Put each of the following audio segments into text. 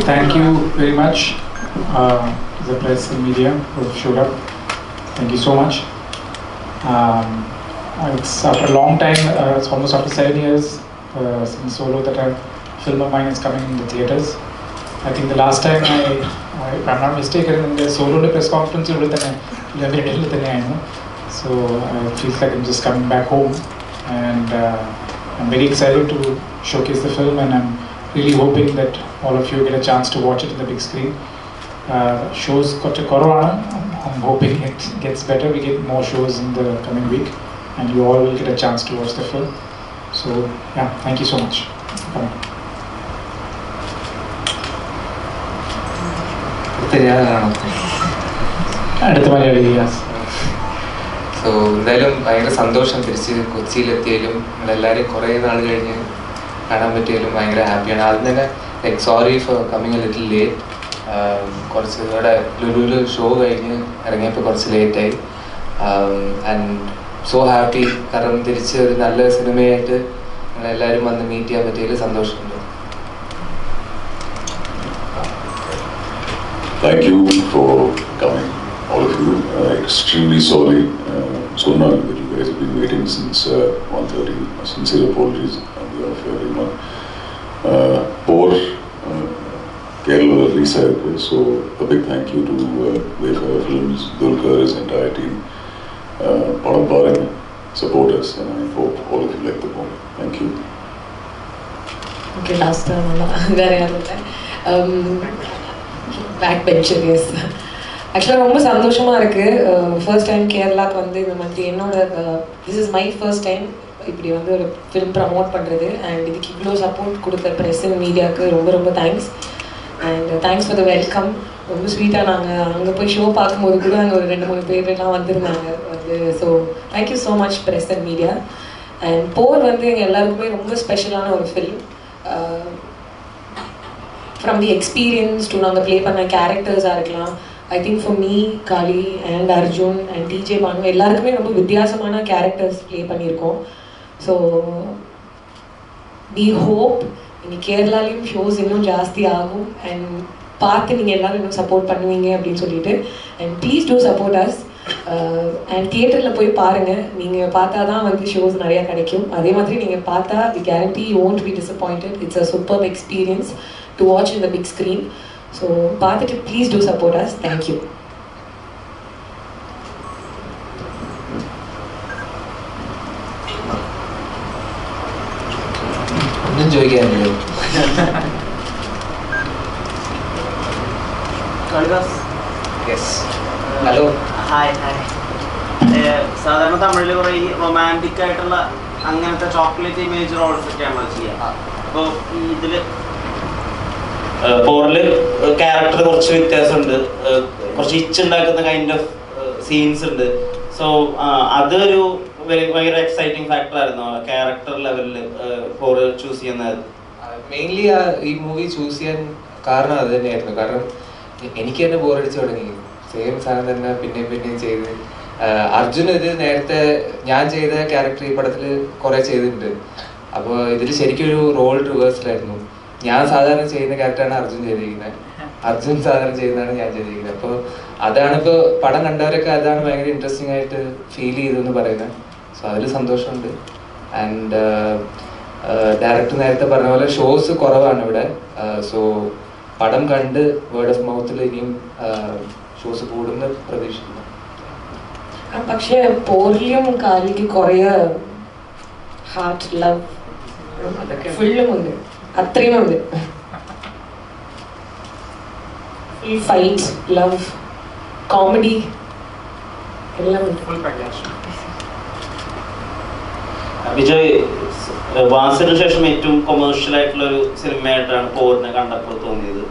Thank you very much to the press and media who have showed up. Thank you so much. It's after a long time, it's almost after 7 years since Solo that a film of mine is coming in the theatres. I think the last time if I'm not mistaken, in the Solo press conference, so it feels like I'm just coming back home, and I'm very excited to showcase the film, and I'm really hoping that all of you get a chance to watch it in the big screen. Shows got to Corona. I'm hoping it gets better. We get more shows in the coming week, and you all will get a chance to watch the film. So yeah, thank you so much for coming. So എന്തായാലും ഭയങ്കര സന്തോഷം തിരിച്ച് കൊച്ചിയിലെത്തിയാലും നിങ്ങളെല്ലാവരും കുറേ നാൾ കഴിഞ്ഞ് കാണാൻ പറ്റിയാലും ഭയങ്കര ഹാപ്പിയാണ്. ആദ്യം തന്നെ like sorry for coming A little late. കുറച്ച് ഇവിടെ ലുലുവിൽ ഷോ കഴിഞ്ഞ് ഇറങ്ങിയപ്പോൾ കുറച്ച് ലേറ്റായി. ആൻഡ് സോ ഹാപ്പി, കാരണം തിരിച്ച് ഒരു നല്ല സിനിമയായിട്ട് നിങ്ങളെല്ലാവരും വന്ന് മീറ്റ് ചെയ്യാൻ പറ്റിയതിൽ സന്തോഷമുണ്ട്. Thank you for coming, all of you. Extremely sorry, so now that you guys have been waiting since 1:30. Sincere apologies on behalf of everyone. Poor Kerala release, so a big thank you to Wayfarer Films, Dulkar, his entire team. Padam Paran, support us, and I hope all of you like the film. Thank you. Okay, last time, back bencher. Yes, ஆக்சுவலாக ரொம்ப சந்தோஷமாக இருக்குது. First time கேரளாவுக்கு வந்து இந்த மாதிரி this is my first time இப்படி வந்து ஒரு ஃபிலிம் ப்ரமோட் பண்ணுறது. அண்ட் இதுக்கு இவ்வளோ சப்போர்ட் கொடுத்த ப்ரெஸ் அண்ட் மீடியாவுக்கு ரொம்ப ரொம்ப thanks. And thanks for the welcome. ரொம்ப ஸ்வீட்டாக நாங்கள் அங்கே போய் ஷோ பார்க்கும்போது கூட அங்கே ஒரு 2-3 பேர்லாம் வந்திருந்தாங்க வந்து. So thank you so much press and media. And Por வந்து எங்கள் எல்லாருக்குமே ரொம்ப ஸ்பெஷலான ஒரு film. From the experience to நாங்கள் ப்ளே பண்ண கேரக்டர்ஸாக இருக்கலாம். I think for me, Kali and Arjun and DJ Bhanu எல்லாருக்குமே ரொம்ப வித்தியாசமான கேரக்டர்ஸ் ப்ளே பண்ணியிருக்கோம். ஸோ வி ஹோப் இங்கே கேரளாலையும் ஷோஸ் இன்னும் ஜாஸ்தி ஆகும் அண்ட் பார்த்து நீங்கள் எல்லோரும் இன்னும் சப்போர்ட் பண்ணுவீங்க அப்படின்னு சொல்லிட்டு. And please do support us. And தியேட்டரில் போய் பாருங்கள். நீங்கள் பார்த்தா தான் வந்து ஷோஸ் நிறையா கிடைக்கும். அதே மாதிரி நீங்கள் பார்த்தா we guarantee you won't be disappointed. It's a superb experience to watch in the big screen. So பார்த்துட்டு please do support us. Thank you. ഒന്നും ചോദിക്കാനില്ലല്ലോ. Hello, hi. സാധാരണ തമിഴിൽ കുറേ ഈ റൊമാൻറ്റിക് ആയിട്ടുള്ള അങ്ങനത്തെ ചോക്ലേറ്റ് ഇമേജ് റോൾസ് ഒക്കെയാണല്ലോ ചെയ്യുക. അപ്പോൾ ഇതിൽ പോറിൽ ക്യാരക്ടർ കുറച്ച് വ്യത്യാസമുണ്ട്. കുറച്ച് ഇച്ചുണ്ടാക്കുന്ന കൈൻഡ് ഓഫ് സീൻസ് ഉണ്ട്. സോ അതൊരു ഭയങ്കര എക്സൈറ്റിംഗ് ഫാക്ടർ ആയിരുന്നു ക്യാരക്ടർ ലെവലിൽ പോറ് ചൂസ് ചെയ്യുന്നത്. മെയിൻലി ഈ മൂവി ചൂസ് ചെയ്യാൻ കാരണം അത് തന്നെയായിരുന്നു. കാരണം എനിക്ക് തന്നെ ബോറടിച്ച് തുടങ്ങി. സെയിം സാധനം തന്നെ പിന്നെയും ചെയ്ത്. അർജുൻ ഇത് നേരത്തെ ഞാൻ ചെയ്ത ക്യാരക്ടർ ഈ പടത്തിൽ കുറേ ചെയ്തിട്ടുണ്ട്. അപ്പോൾ ഇതിൽ ശരിക്കും ഒരു റോൾ റിവേഴ്സലായിരുന്നു. ഞാൻ സാധാരണ ചെയ്യുന്ന ക്യാരക്ടറാണ് അർജുൻ ചെയ്തിരിക്കുന്നത്, അർജുൻ സാധാരണ ചെയ്യുന്നതാണ് ഞാൻ ചെയ്തിരിക്കുന്നത്. അപ്പോൾ അതാണ് ഇപ്പോൾ പടം കണ്ടവരൊക്കെ അതാണ് ഭയങ്കര ഇൻട്രസ്റ്റിംഗ് ആയിട്ട് ഫീൽ ചെയ്തെന്ന് പറയുന്നത്. സോ അതിൽ സന്തോഷമുണ്ട്. ആൻഡ് ഡയറക്ടർ നേരത്തെ പറഞ്ഞ പോലെ ഷോസ് കുറവാണ് ഇവിടെ. സോ പടം കണ്ട് വേർഡ് ഓഫ് മൗത്തിൽ ഇനിയും ഷോസ് കൂടുന്ന പ്രതീക്ഷിക്കുന്നു. പക്ഷേ പോറിലും കാലിക്ക് കുറേ ഹാർട്ട് ലവ് ഫുള്ളും ഉണ്ട്, അത്രയും ഉണ്ട്. ഫൈറ്റ്, ലവ്, കോമഡി എല്ലാം ഉണ്ട്. വിജയ്, വാസിന് ശേഷം ഏറ്റവും കൊമേഴ്ഷ്യൽ ആയിട്ടുള്ള ഒരു സിനിമയായിട്ടാണ് പോറിനെ കണ്ടപ്പോൾ തോന്നിയത്.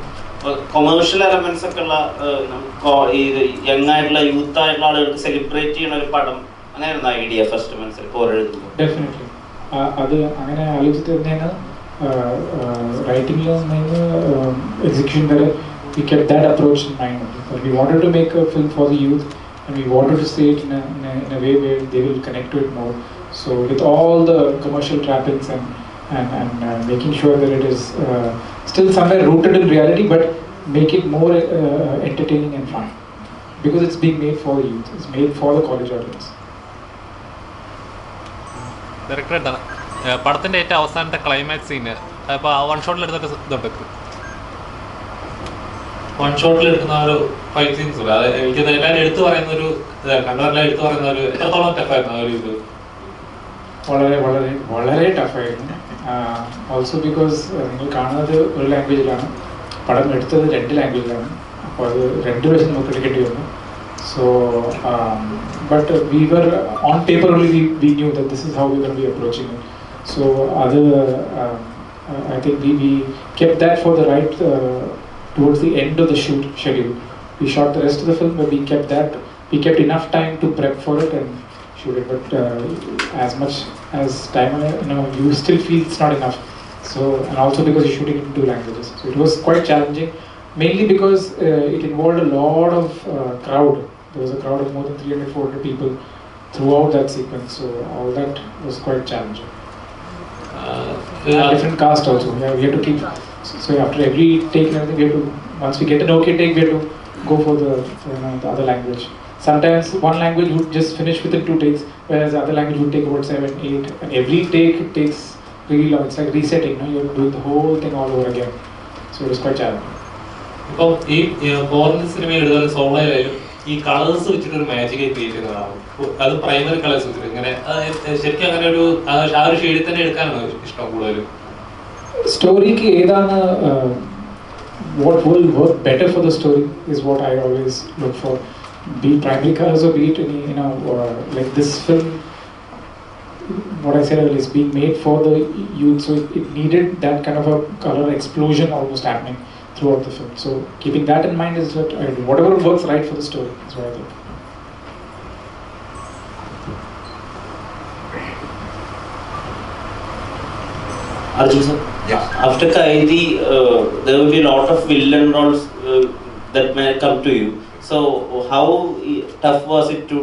കൊമേഴ്ഷ്യൽ എലമെന്റ്സ് ഒക്കെ ഉള്ള ഈ യങ് ആയിട്ടുള്ള യൂത്ത് ആയിട്ടുള്ള ആളുകൾക്ക് സെലിബ്രേറ്റ് ചെയ്യുന്ന ഒരു പടം, അങ്ങനെയായിരുന്നു ഐഡിയ ഫസ്റ്റ് മനസ്സിൽ പോർ എഴുതുമ്പോൾ? ഡെഫിനറ്റ്ലി അത് അങ്ങനെ ആലോചിച്ചിട്ട് തന്നെയാണ് റൈറ്റിംഗിലും എക്സിക്യൂഷൻ വരെ we kept that approach in mind. We wanted to make a film for the youth, and we wanted to say it in a way where they will connect to it more. So with all the commercial trappings and making sure that it is still somewhere rooted in reality, but make it more entertaining and fun. Because it's being made for the youth, it's made for the college audience. Director പടത്തിൻ്റെ ഏറ്റവും അവസാനത്തെ climax scene അപ്പോൾ one ഷോട്ടിൽ എടുത്തിട്ട് ഇതുണ്ട്, one ഷോട്ടിൽ എടുക്കുന്ന ഒരു fight scenes ഉണ്ട്. അത് എനിക്ക് എല്ലാവരും എടുത്തു പറയുന്ന ഒരു കണ്ടവരെല്ലാം എടുത്തു പറയുന്ന ഒരു എത്രത്തോളം ടഫായിരുന്നു ആ ഒരു ഇത്? വളരെ വളരെ വളരെ ടഫായിരുന്നു. ഓൾസോ ബിക്കോസ് നിങ്ങൾ കാണുന്നത് ഒരു ലാംഗ്വേജിലാണ്, പടം എടുത്തത് 2 ലാംഗ്വേജിലാണ്. അപ്പോൾ അത് 2 പ്രാവശ്യം നമുക്ക് എടുക്കേണ്ടി വന്നു. So but we were on paper only we knew that this is how we gonna be approaching it. So അത് I think we kept that for the right towards the end of the shoot schedule. We shot the rest of the film, but we kept enough time to prep for it and shoot it. But as much as time, you still feel it's not enough. So, and also because you're shooting in 2 languages, so it was quite challenging. Mainly because it involved a lot of crowd. There was a crowd of more than 300-400 people throughout that sequence. So all that was quite challenging. Different cast also. Yeah, we had to keep. So after every take and everything, we have to, once we get an okay take, we have to go for the other language. Sometimes one language would just finish within 2 takes, whereas the other language would take about 7, 8. And every take takes really long. It's like resetting. You're doing the whole thing all over again. So it was quite challenging. ഇപ്പം ഈ foreign സിനിമയിൽ എടുത്താലും സോളോയിലായാലും ഈ colours വെച്ചിട്ടൊരു magic create ചെയ്യുന്നതാണ്. അത് primary colours വെച്ചിട്ട് ഇങ്ങനെ ശരിക്കും അങ്ങനെ ഒരു ആ ഒരു ഷെയ്ഡിൽ തന്നെ എടുക്കാനാണ് ഇഷ്ടം കൂടുതലും. Story ki edana what will work better for the story is what I always look for. Be it primary colors or be it any, like this film, what I said earlier, is being made for the youth, so it needed that kind of a color explosion almost happening throughout the film. So keeping that in mind is what I do. Whatever works right for the story is what I think. Arjun sir? Yeah. After Kaidi, there will be a lot of villain roles that may come to you. So how tough was it to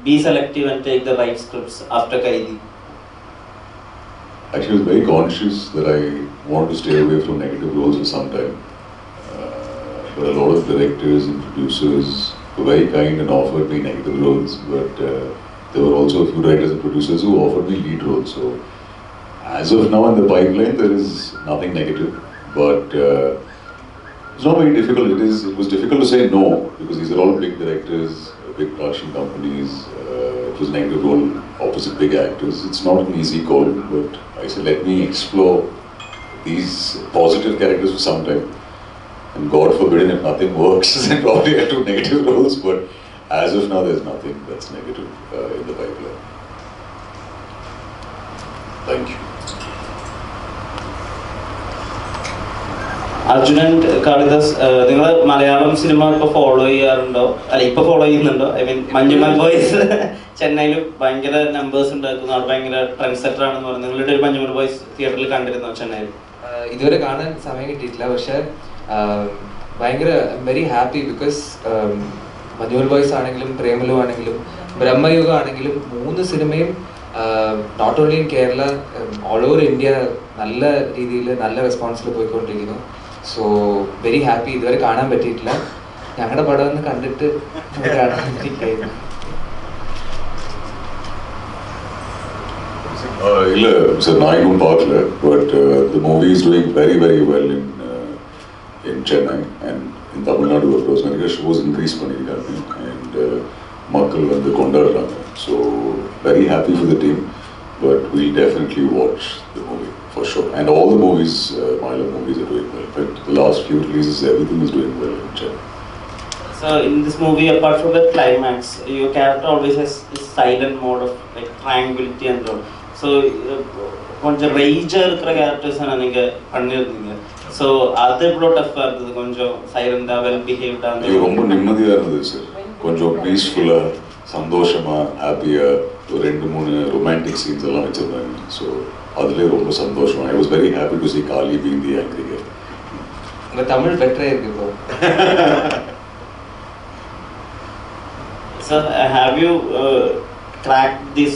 be selective and take the right scripts after Kaidi? Actually, I was very conscious that I wanted to stay away from negative roles for some time. But a lot of directors and producers were very kind and offered me negative roles. But there were also a few writers and producers who offered me lead roles. So as of now in the pipeline, there is nothing negative. But it's not very difficult. It was difficult to say no because these are all big directors, big production companies. It was a negative role opposite big actors. It's not an easy call, but I said let me explore these positive characters for some time. And God forbid if nothing works, then probably I do negative roles. But as of now, there's nothing that's negative in the pipeline. Thank you. Arjun and Kalidas, നിങ്ങൾ Malayalam cinema ഇപ്പോൾ follow ചെയ്യാറുണ്ടോ? അല്ല ഇപ്പോൾ follow ചെയ്യുന്നുണ്ടോ? I mean Manjummel boys ചെന്നൈയിൽ ഭയങ്കര numbers ഉണ്ടാക്കുന്നു, അവിടെ ഭയങ്കര ട്രെൻഡ് സെറ്റർ ആണെന്ന് പറഞ്ഞു. നിങ്ങളുടെ ഒരു മഞ്ജുമൽ ബോയ്സ് തിയേറ്ററിൽ കണ്ടിരുന്നോ ചെന്നൈയിൽ? ഇതുവരെ കാണാൻ സമയം കിട്ടിയിട്ടില്ല. പക്ഷേ ഭയങ്കര very happy because Manjummel boys ആണെങ്കിലും പ്രേമലു ആണെങ്കിലും ബ്രഹ്മയുഗം ആണെങ്കിലും 3 സിനിമയും not only in Kerala all over India നല്ല രീതിയിൽ നല്ല റെസ്പോൺസിൽ പോയിക്കൊണ്ടിരിക്കുന്നു. So very happy. ഇതുവരെ കാണാൻ പറ്റിയിട്ടില്ല. ഞങ്ങളുടെ പടം ഒന്ന് കണ്ടിട്ട് കാണാൻ പറ്റിയിട്ടായിരുന്നു. It's a nine partner, but the movie is doing very, very well in Chennai and in Tamil Nadu. Of course, when shows increase பண்ணிருக்காங்க and மக்கள் வந்து கொண்டாடுறாங்க. So very happy for the team, but we'll definitely watch the movie for sure. And all the movies, Malayalam movies are doing well. But the last few releases, everything is doing well in Chennai. So in this movie, apart from the climax, your character always has this silent mode of like tranquility and all. So கொஞ்சம் ரேஜா இருக்கிற characters நீங்க பண்ணிருந்தீங்க. So அது எவ்வளோ டஃப்பாக இருந்தது? கொஞ்சம் சைலண்டாக வெல் பிஹேவ்டாக? இது ரொம்ப நிம்மதியாக இருந்தது சார். கொஞ்சம் பீஸ்ஃபுல்லாக சந்தோஷமாக ஹாப்பியாக ஒரு 2-3 ரொமான்டிக் சீன்ஸ் எல்லாம் வச்சுருந்தாங்க. ஸோ அதுலேயே ரொம்ப சந்தோஷம். I was very happy to C Kali being the angry care. உங்கள் தமிழ் பெட்டரே இருக்கு இப்போ. Sir, have you cracked this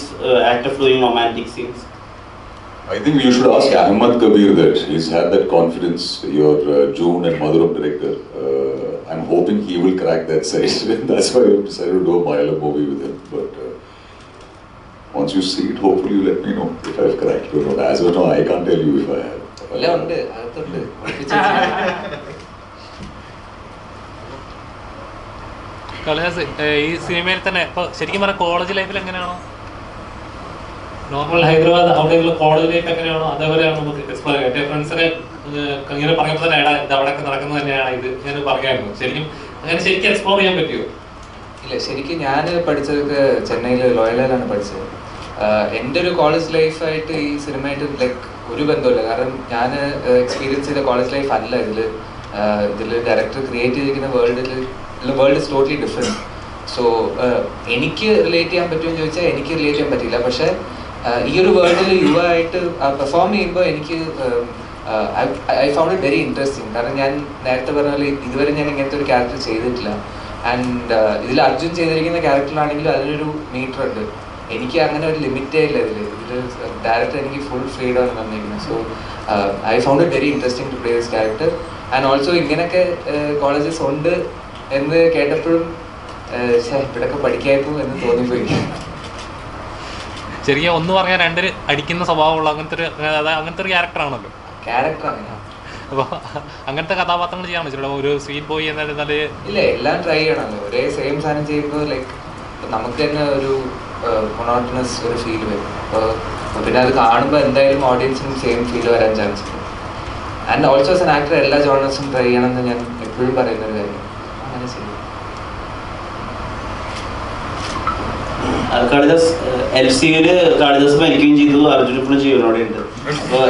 act of doing romantic scenes? I think you should ask Ahmad Kabir that. He's had that confidence, your June and Maduram director. I'm hoping he will crack that side. That's why I decided to do a Malayalam movie with him. But once you see it, hopefully you let me know if I've cracked it or not. As of now, I can't tell you if I have. കലഹസ് ഈ സിനിമയിൽ തന്നെ ഇപ്പോൾ ശരിക്കും പറഞ്ഞാൽ college ലൈഫിൽ എങ്ങനെയാണോ normal Hyderabad അവിടെയുള്ള college life എങ്ങനെയാണോ അതേപോലെയാണ് നമുക്ക് എക്സ്പ്ലോർ ചെയ്യാം. എൻ്റെ ഫ്രണ്ട്സിനെ ഇങ്ങനെ പറയുമ്പോൾ തന്നെ എടാ ഇത് അവിടെയൊക്കെ നടക്കുന്നത് തന്നെയാണ് ഇത് ഞാൻ പറയായിരുന്നു. ശരിക്കും അങ്ങനെ ശരിക്കും എക്സ്പ്ലോർ ചെയ്യാൻ പറ്റുമോ? ഇല്ല, ശരിക്കും ഞാൻ പഠിച്ചതൊക്കെ ചെന്നൈയിൽ ലോയലാണ് പഠിച്ചത്. എൻ്റെ ഒരു കോളേജ് ലൈഫായിട്ട് ഈ സിനിമയായിട്ട് ലൈക്ക് ഒരു ബന്ധമില്ല. കാരണം ഞാൻ എക്സ്പീരിയൻസ് ചെയ്ത കോളേജ് ലൈഫ് അല്ല ഇതിൽ ഡയറക്ടർ ക്രിയേറ്റ് ചെയ്തിരിക്കുന്ന world is totally different. So എനിക്ക് റിലേറ്റ് ചെയ്യാൻ പറ്റുമെന്ന് ചോദിച്ചാൽ എനിക്ക് റിലേറ്റ് ചെയ്യാൻ പറ്റില്ല. പക്ഷേ ഈ ഒരു വേൾഡിൽ യുവമായിട്ട് പെർഫോം ചെയ്യുമ്പോൾ എനിക്ക് I found it very interesting. കാരണം ഞാൻ നേരത്തെ പറഞ്ഞ പോലെ ഇതുവരെ ഞാൻ ഇങ്ങനത്തെ ഒരു ക്യാരക്ടർ ചെയ്തിട്ടില്ല. ആൻഡ് ഇതിൽ അർജുൻ ചെയ്തിരിക്കുന്ന ക്യാരക്ടറിലാണെങ്കിലും അതിനൊരു മീറ്റർ ഉണ്ട്. എനിക്ക് അങ്ങനെ ഒരു ലിമിറ്റേ ഇല്ല ഇതിൽ ഡയറക്ടർ എനിക്ക് ഫുൾ ഫ്രീഡം തന്നിരിക്കുന്നത്. So I found it very interesting to play this character. And also ഇങ്ങനെയൊക്കെ കോളേജസ് ഉണ്ട് എന്ന് കേട്ടപ്പോഴും ഇവിടെയൊക്കെ പഠിക്കായിരുന്നു എന്ന് തോന്നിപ്പോയി. ശരിക്കും ഒന്ന് പറഞ്ഞാൽ രണ്ടൊരു അടിക്കുന്ന സ്വഭാവമുള്ള അങ്ങനത്തെ ഒരു ക്യാരക്ടറാണല്ലോ. ക്യാരക്ടറാണ്. അപ്പോൾ അങ്ങനത്തെ കഥാപാത്രങ്ങൾ ചെയ്യാൻ പറ്റില്ല. ഒരു സ്വീറ്റ് ബോയ് എന്നാല് ഇല്ല, എല്ലാം ട്രൈ ചെയ്യണമല്ലോ. ഒരേ സെയിം സാധനം ചെയ്യുമ്പോൾ ലൈക്ക് നമുക്ക് തന്നെ ഒരു മൊണോട്ടണസ് ഒരു ഫീൽ വരും. അപ്പോൾ പിന്നെ അത് കാണുമ്പോൾ എന്തായാലും ഓഡിയൻസിനും സെയിം ഫീൽ വരാൻ ചാൻസ് ഉണ്ട്. And also as an actor എല്ലാ ജോണേഴ്സും ട്രൈ ചെയ്യണമെന്ന് ഞാൻ എപ്പോഴും പറയുന്ന ഒരു കാര്യം. അങ്ങനെ ചെയ്യും. കാളിദാസ് LCUല് കാളിദാസ് മരിക്കുകയും ചെയ്തു, അർജുൻ ഇപ്പോഴും ജീവനോടെ ഉണ്ട്. അപ്പോൾ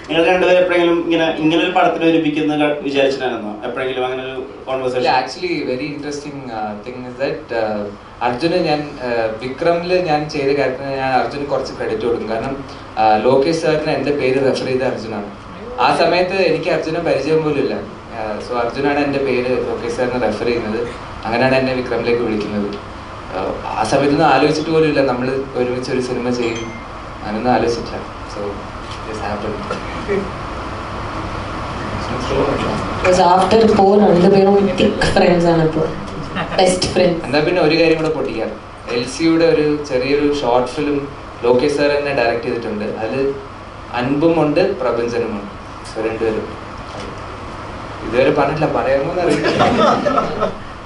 നിങ്ങൾ രണ്ടുപേരും എപ്പോഴെങ്കിലും ഇങ്ങനെ ഒരു പടത്തിൽ ഒരുമിക്കുന്ന വിചാരിച്ചിട്ടായിരുന്നോ എപ്പോഴെങ്കിലും അങ്ങനെ ഒരു conversation? Actually very interesting thing is that അർജുന് ഞാൻ വിക്രമിൽ ഞാൻ ചെയ്ത ക്യാരക്ടറിന് ഞാൻ അർജുന് കുറച്ച് ക്രെഡിറ്റ് കൊടുക്കും. കാരണം ലോകേഷ് സാറിന് എൻ്റെ പേര് റെഫർ ചെയ്ത അർജുനാണ്. ആ സമയത്ത് എനിക്ക് അർജുനെ പരിചയം പോലും ഇല്ല. സോ അർജുനാണ് എൻ്റെ പേര് ലോകേഷ് സാറിന് റെഫർ ചെയ്യുന്നത്. അങ്ങനെയാണ് എന്നെ വിക്രമിലേക്ക് വിളിക്കുന്നത്. ആ സമയത്തൊന്നും ആലോചിച്ചിട്ട് പോലും ഇല്ല നമ്മൾ ഒരുമിച്ച് ഒരു സിനിമ ചെയ്യും, അങ്ങനൊന്നും ആലോചിച്ചിട്ടില്ല. So this happened. ആഫ്റ്റർ 4 രണ്ടുപേരും തിക് ഫ്രണ്ട്സ് ആണ് ഇപ്പോൾ, ബെസ്റ്റ് ഫ്രണ്ട്സ്. എന്നാൽ പിന്നെ ഒരു കാര്യം കൂടെ പൊട്ടിക്കാം. LCയുടെ ഒരു ചെറിയൊരു ഷോർട്ട് ഫിലിം ലോകേഷ് സാർ തന്നെ ഡയറക്റ്റ് ചെയ്തിട്ടുണ്ട്. അതിൽ അൻപും ഉണ്ട്, പ്രപഞ്ചനുമുണ്ട്. സോ രണ്ടുപേരും ഇതുവരെ പറഞ്ഞിട്ടില്ല, പറയാമോന്ന് അറിയില്ല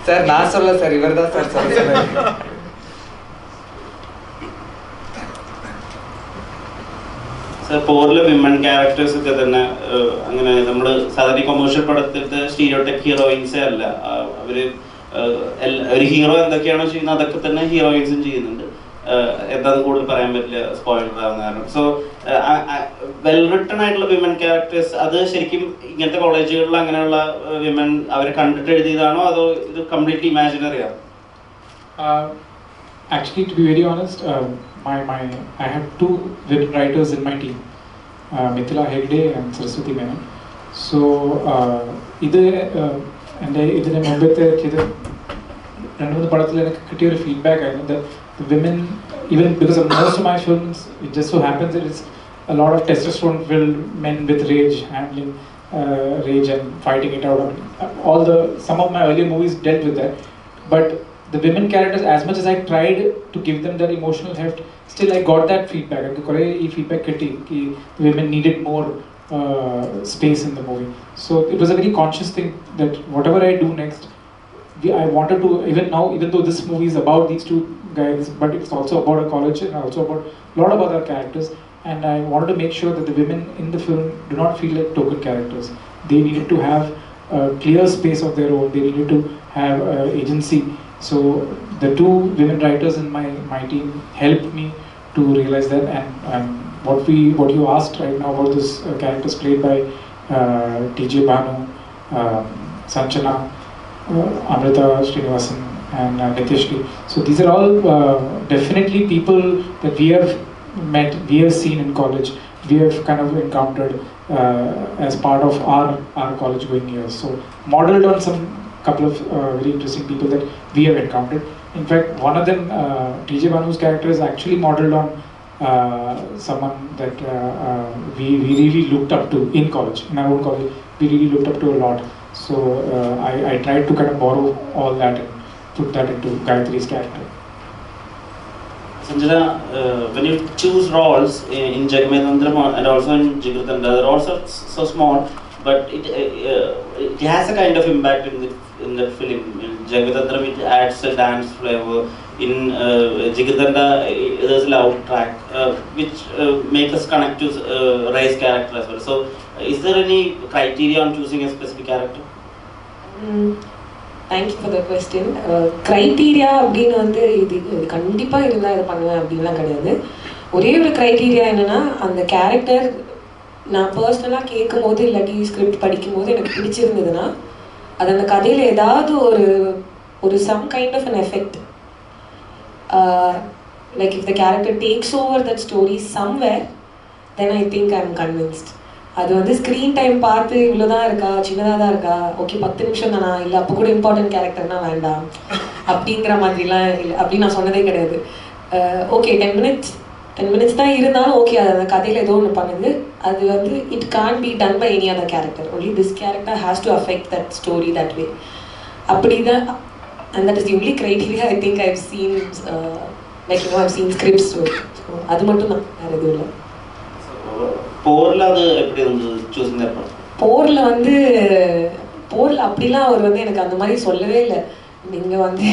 സാർ. നാസുള്ള സാർ ഇവർദാ സാർ പോറിലെ വിമൻ ക്യാരക്ടേഴ്സ് ഒക്കെ തന്നെ അങ്ങനെ നമ്മൾ സാധാരണ കൊമേഴ്ഷ്യൽ പടത്തിലത്തെ സ്റ്റീരിയോടൈപ്പ് ഹീറോയിൻസേ അല്ല. ഒരു ഹീറോ എന്തൊക്കെയാണോ ചെയ്യുന്നത് അതൊക്കെ തന്നെ ഹീറോയിൻസും ചെയ്യുന്നുണ്ട്. എന്താണെന്ന് കൂടുതൽ പറയാൻ പറ്റില്ല, സ്പോയിലർ ആവുന്ന കാരണം. സോ വെൽ റിട്ടൺ ആയിട്ടുള്ള വിമൻ ക്യാരക്ടേഴ്സ് അത് ശരിക്കും ഇങ്ങനത്തെ കോളേജുകളിൽ അങ്ങനെയുള്ള വിമൻ അവരെ കണ്ടിട്ട് എഴുതിയതാണോ അതോ ഇത് കംപ്ലീറ്റ്ലി ഇമാജിനറി ആണോ? Actually, to be very honest, I have 2 women writers in my team, Mithila Hegde and Saraswati Menon. So, ഇതിന് മുമ്പത്തെ ചെയ്ത 2-3 പടത്തിൽ എനിക്ക് കിട്ടിയ ഒരു ഫീഡ്ബാക്ക് ആയിരുന്നു. The women, even because of most of my films, it just so happens that it's a lot of testosterone filled men with rage, handling rage and fighting it out. Some of my earlier movies dealt with that, but the women characters, as much as I tried to give them that emotional heft, still I got that feedback. And the feedback kitti ki the women needed more space in the movie. So it was a very conscious thing that whatever I do next, I wanted to, even now, even though this movie is about these 2 guys, but it's also about a college and also about a lot of other characters. And I wanted to make sure that the women in the film do not feel like token characters. They needed to have a clear space of their own. They needed to have agency. So the 2 women writers in my team helped me to realize that. And what you asked right now about this characters played by TJ Banu, Sanchana, Amrita Srinivasan and Nitishri. So these are all definitely people that we have met, we have seen in college, we have kind of encountered as part of our college going years. So modeled on some couple of very interesting people that we have encountered. In fact, one of them, TJ Banu's character, is actually modeled on someone that we really looked up to in college. In our own college, we really looked up to a lot. So I tried to kind of borrow all that and put that into Gayatri's character. Sanjana, when you choose roles in Jagametandram and also in Jigardanda, the roles are so small, but it has a kind of impact in the film. In Jagametandram, it adds a dance flavor. In Jigardanda, there's a loud track, which makes us connect to Rai's character as well. So, is there any criteria on choosing a specific character? Thank you for the question. Criteria அப்படின்னு வந்து இது கண்டிப்பாக இருந்தால் இதை பண்ணுவேன் அப்படின்லாம் கிடையாது. ஒரே ஒரு க்ரைட்டீரியா என்னென்னா, அந்த கேரக்டர் நான் பர்சனலாக கேட்கும் போது இல்லாட்டி ஸ்கிரிப்ட் படிக்கும்போது எனக்கு பிடிச்சிருந்ததுன்னா, அது அந்த கதையில் ஏதாவது ஒரு some kind of an effect, like if the character takes over that story somewhere, then I think I am convinced. அது வந்து ஸ்க்ரீன் டைம் பார்த்து இவ்வளோ தான் இருக்கா, சின்னதாக தான் இருக்கா, ஓகே 10 நிமிஷம் தானா, இல்லை அப்போ கூட இம்பார்ட்டன்ட் கேரக்டர்னா வேண்டாம் அப்படிங்கிற மாதிரிலாம் இல்லை. அப்படி நான் சொன்னதே கிடையாது. ஓகே 10 மினிட்ஸ் தான் இருந்தாலும் ஓகே, அது அந்த கதையில் ஏதோ ஒன்று பண்ணுது, அது வந்து it can be done by any other character, only this character has to affect that story that way. அப்படி தான், and that is the only criteria I think I've seen, like I've seen scripts. அது மட்டும் தான், வேறு எதுவும் இல்லை. போரில் அது எப்படி இருந்தது சூஸ் பண்ண? போரில் அப்படிலாம் அவர் வந்து எனக்கு அந்த மாதிரி சொல்லவே இல்லை. நீங்கள் வந்து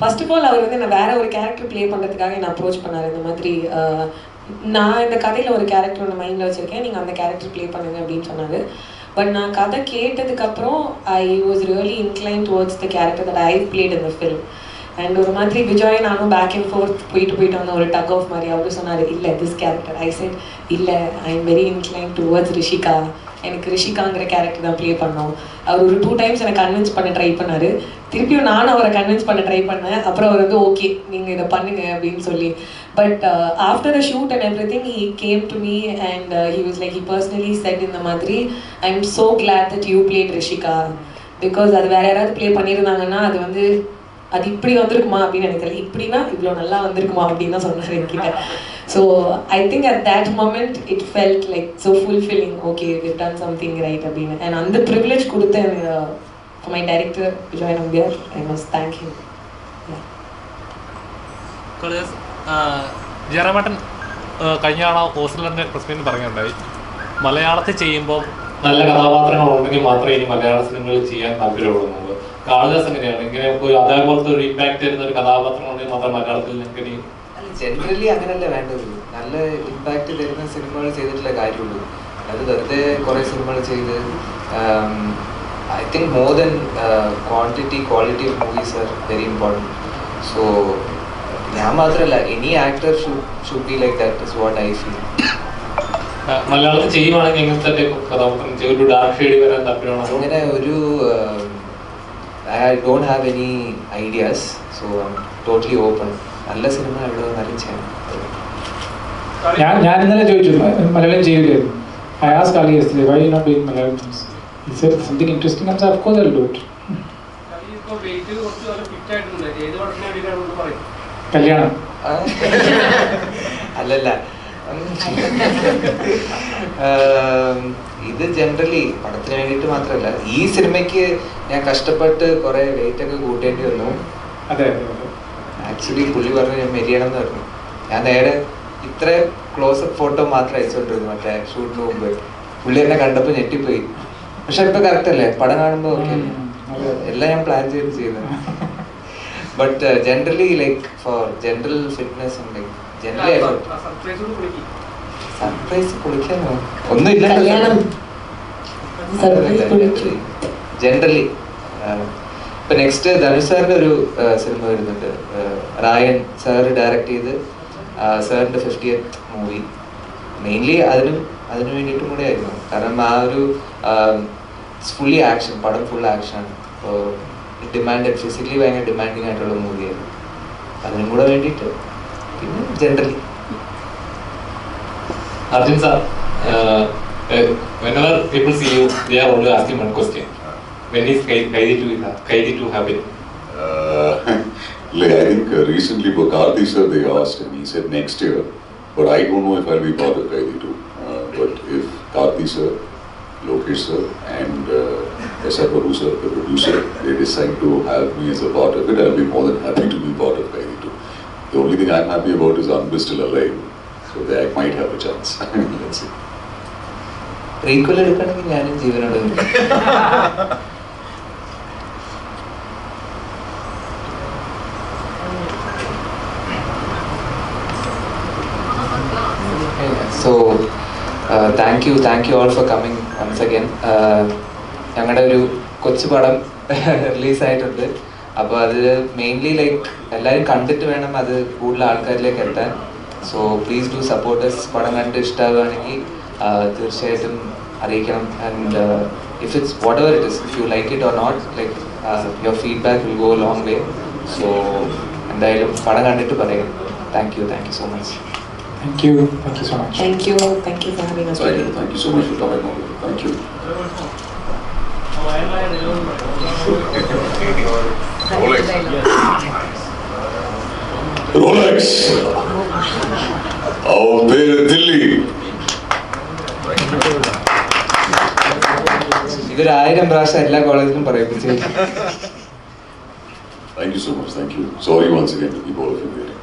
ஃபர்ஸ்ட் ஆஃப் ஆல் அவர் வந்து நான் வேற ஒரு கேரக்டர் ப்ளே பண்ணுறதுக்காக என்னை அப்ரோச் பண்ணார். இந்த மாதிரி நான் இந்த கதையில் ஒரு கேரக்டர் ஒன்று மைண்டில் வச்சுருக்கேன், நீங்கள் அந்த கேரக்டர் ப்ளே பண்ணுங்க அப்படின்னு சொன்னார். பட் நான் கதை கேட்டதுக்கப்புறம் I was really inclined towards the character that I played in the film. And ஒரு மாதிரி விஜய் நானும் பேக் அண்ட் ஃபோர்த் போயிட்டு வந்த ஒரு டக் ஆஃப் மாதிரி. அவரும் சொன்னார், இல்லை திஸ் கேரக்டர். ஐ செட் இல்லை, I am very incline towards Rishika, எனக்கு ரிஷிகாங்கிற கேரக்டர் தான் ப்ளே பண்ணோம். அவர் ஒரு 2 times என்னை கன்வின்ஸ் பண்ண ட்ரை பண்ணார். திருப்பியும் நானும் அவரை கன்வின்ஸ் பண்ண ட்ரை பண்ணேன். அப்புறம் அவர் வந்து ஓகே நீங்கள் இதை பண்ணுங்க அப்படின்னு சொல்லி. But after the shoot and every thing he came to me and he was like, he personally set இந்த மாதிரி, I am so glad that you plate Rishika, because அது வேற யாராவது ப்ளே பண்ணியிருந்தாங்கன்னா அது வந்து அது இப்படி வந்திருக்குமா அப்படின்னு எனக்கு தெரியல, இப்படின்னா இவ்வளோ நல்லா வந்திருக்குமா அப்படின்னு தான் சொன்னார் என்கிட்ட. So I think at that moment it felt like so fulfilling, okay we done something right அப்படின்னு. அண்ட் அந்த ப்ரிவிலேஜ் கொடுத்த for my director Vijay Nambiar, I must thank him. ജയറാമേട്ടൻ കഴിഞ്ഞ ആൾ ഓസ്ലറിൻ്റെ പ്രസ് മീറ്റിൽ പറയുകയുണ്ടായി, മലയാളത്തിൽ ചെയ്യുമ്പോൾ നല്ല കഥാപാത്രങ്ങളുണ്ടെങ്കിൽ മാത്രമേ ഇനി മലയാള സിനിമകളിൽ ചെയ്യാൻ താല്പര്യപ്പെടുന്നുള്ളൂ. കാളിദാസ് എങ്ങനെയാണ് ഇങ്ങനെ അതേപോലത്തെ ഒരു ഇമ്പാക്ട് തരുന്ന ഒരു കഥാപാത്രം ഉണ്ടെങ്കിൽ മാത്രം മലയാളത്തിൽ നിങ്ങൾക്ക് ജനറലി അങ്ങനല്ല വേണ്ടത്. നല്ല ഇമ്പാക്ട് തരുന്ന സിനിമകൾ ചെയ്തിട്ടുള്ള കാര്യമുള്ളൂ. അത് വെറുതെ കുറേ സിനിമകൾ ചെയ്ത് I think more than quality of movies are very important. So ഞാൻ മാത്രമല്ല, any actor should be like that is what I feel. മലയാളത്തിൽ ചെയ്യുവാണെങ്കിൽ എങ്ങനത്തെ കഥാപാത്രം ഒരു ഡാർക്ക് ഷെയ്ഡ് വരാൻ താല്പര്യമാണ്? അങ്ങനെ ഒരു I don't have any ideas, so I'm totally open. നല്ല സിനിമ എവിടെ വന്നാലും ചെയ്യാം. ഞാൻ ഇന്നലെ ചോദിച്ചു Malayalam ചെയ്യില്ലായിരുന്നു. I asked Ali yesterday, why are you not doing Malayalam films? He said something interesting, and so of course I'll do it. കല്യാണം അല്ലല്ല, ഇത് ജനറലി പടത്തിന് വേണ്ടിയിട്ട് മാത്രമല്ല, ഈ സിനിമയ്ക്ക് ഞാൻ കഷ്ടപ്പെട്ട് കുറെ വെയിറ്റ് ഒക്കെ കൂട്ടേണ്ടി വന്നു. അതെ, ആക്ച്വലി പുള്ളി പറഞ്ഞു ഞാൻ മെരിയണം എന്ന് പറഞ്ഞു. ഞാൻ നേരെ ഇത്ര ക്ലോസപ്പ് ഫോട്ടോ മാത്രം അയച്ചുകൊണ്ടിരുന്നു മറ്റേ ഷൂട്ടിന് മുമ്പ്. പുള്ളി എന്നെ കണ്ടപ്പോൾ ഞെട്ടിപ്പോയി. പക്ഷെ ഇപ്പൊ കറക്റ്റ് അല്ലേ, പടം കാണുമ്പോൾ ഓക്കെ, എല്ലാം ഞാൻ പ്ലാൻ ചെയ്ത് ചെയ്യുന്നത്. But generally like for general fitness like generally surprise കുളിക്കാനോ ഒന്നും ഇല്ല. ജനറലി ഇപ്പൊ നെക്സ്റ്റ് ധനുഷ് സാറിന്റെ ഒരു സിനിമ വരുന്നുണ്ട്, റായൻ സാർ ഡയറക്ട് ചെയ്ത് സാറിന്റെ 50th മൂവി. മെയിൻലി അതിനു വേണ്ടിയിട്ടും കൂടെ ആയിരുന്നു. കാരണം ആ ഒരു ഫുള്ളി ആക്ഷൻ, പടം ഫുൾ ആക്ഷനാണ്. അപ്പോൾ ഡിമാൻഡ് ഫിസിക്കലി ഭയങ്കര ഡിമാൻഡിങ് ആയിട്ടുള്ള മൂവിയായിരുന്നു. അതിനും കൂടെ വേണ്ടിയിട്ട് പിന്നെ generally. Arjun sir, whenever people see you, they are only asking one question: when is Kaidi 2 happening? Like I think recently for Karthi sir they asked and he said next year. But I don't know if I'll be part of Kaidi 2. But if Karthi sir, Lokesh sir and S.R. Prabhu sir, the producer, they decide to have me as a part of it, I'll be more than happy to be part of Kaidi 2. The only thing I'm happy about is Anbu is still alive. So they might have a chance. Let's see. Prequel എടുക്കണമെങ്കിൽ ഞാനും ജീവനോട് so thank you all for coming once again. ഞങ്ങളുടെ ഒരു കൊച്ചു പടം റിലീസായിട്ടുണ്ട്. അപ്പോൾ അത് mainly like എല്ലാവരും കണ്ടിട്ട് വേണം അത് കൂടുതൽ ആൾക്കാരിലേക്ക് എത്താൻ. So please do supporters. പടം കണ്ട് ഇഷ്ടമാവുകയാണെങ്കിൽ തീർച്ചയായിട്ടും അറിയിക്കണം. And if it's whatever it is, if you like it or not, like your feedback will go long way. So എന്തായാലും പടം കണ്ടിട്ട് പറയാം. Thank you so much. Thank you so much. Thank you for having us today. Thank you so much for coming over. Thank you. Rolex. Our പേര് ദില്ലി. ഇതൊരു 1000 പ്രാവശ്യം എല്ലാ കോളേജിലും പറയിപ്പിച്ചു. Thank you so much. Thank you. Sorry once again to keep all of you waiting.